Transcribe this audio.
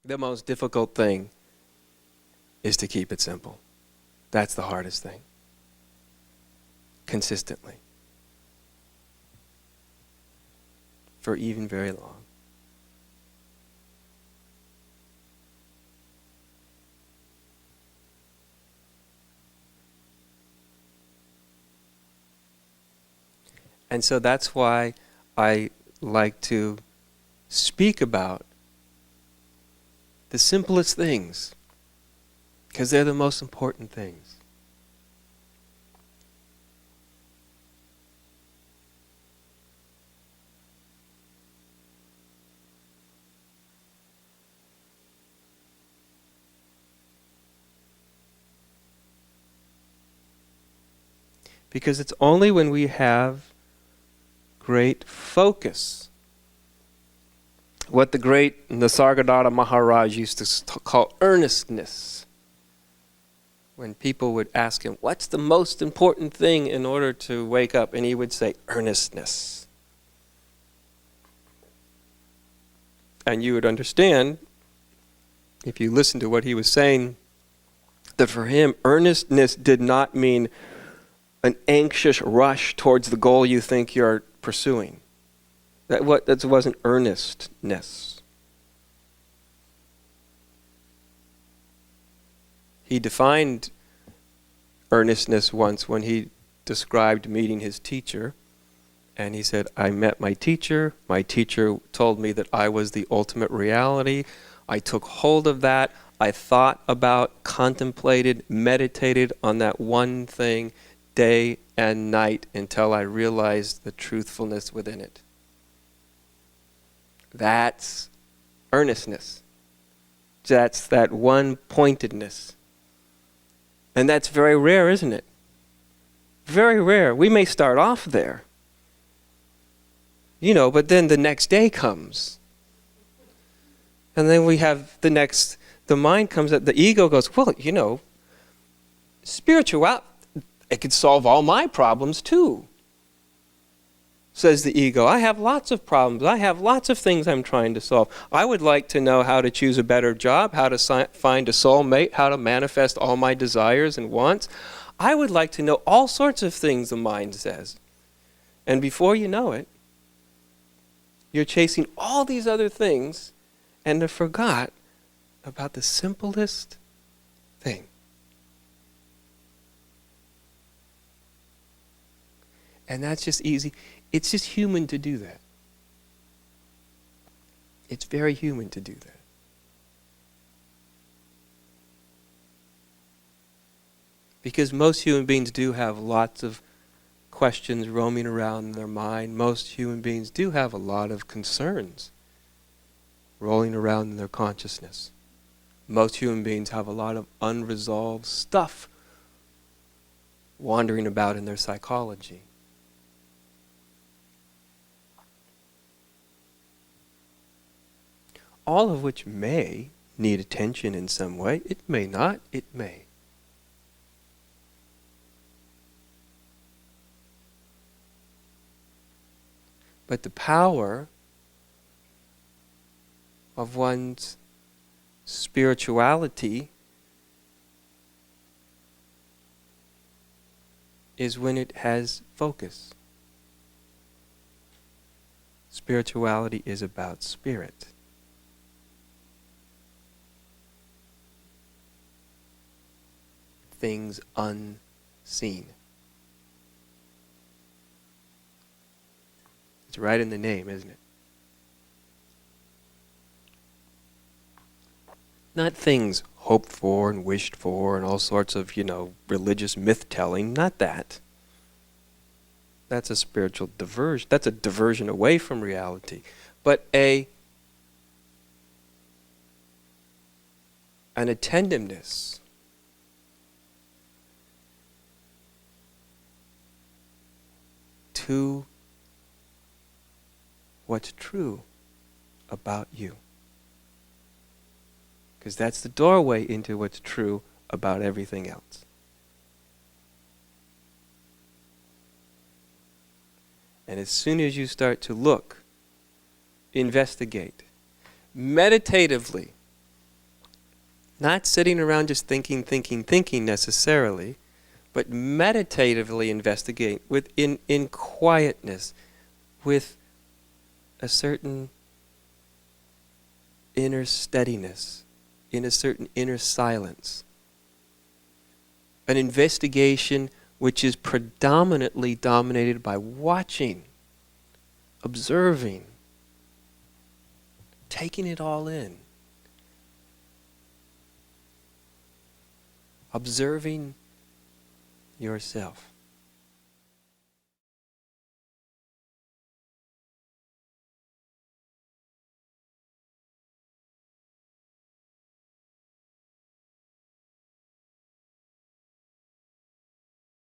The most difficult thing is to keep it simple. That's the hardest thing. Consistently. For even very long. And so that's why I like to speak about the simplest things, because they're the most important things. Because it's only when we have great focus, what the great Nisargadatta Maharaj used to call earnestness. When people would ask him, what's the most important thing in order to wake up? And he would say, earnestness. And you would understand, if you listen to what he was saying, that for him, earnestness did not mean an anxious rush towards the goal you think you're pursuing. That wasn't earnestness. He defined earnestness once when he described meeting his teacher. And he said, I met my teacher. My teacher told me that I was the ultimate reality. I took hold of that. I thought about, contemplated, meditated on that one thing day and night until I realized the truthfulness within it. That's earnestness. That's that one-pointedness. And that's very rare, isn't it? Very rare. We may start off there. But then the next day comes. And then we have the mind comes up, the ego goes, well, spirituality, it could solve all my problems too. Says the ego, I have lots of problems. I have lots of things I'm trying to solve. I would like to know how to choose a better job, how to find a soulmate, how to manifest all my desires and wants. I would like to know all sorts of things, the mind says. And before you know it, you're chasing all these other things and have forgot about the simplest thing. And that's just easy. It's just human to do that. It's very human to do that. Because most human beings do have lots of questions roaming around in their mind. Most human beings do have a lot of concerns rolling around in their consciousness. Most human beings have a lot of unresolved stuff wandering about in their psychology. All of which may need attention in some way. It may not. It may. But the power of one's spirituality is when it has focus. Spirituality is about spirit. Things unseen. It's right in the name, isn't it? Not things hoped for and wished for and all sorts of, religious myth-telling. Not that. That's a spiritual diversion. That's a diversion away from reality. But an attentiveness to what's true about you. Because that's the doorway into what's true about everything else. And as soon as you start to look, investigate, meditatively, Not sitting around just thinking necessarily, but meditatively investigate in quietness, with a certain inner steadiness, in a certain inner silence. An investigation which is predominantly dominated by watching, observing, taking it all in. Observing yourself.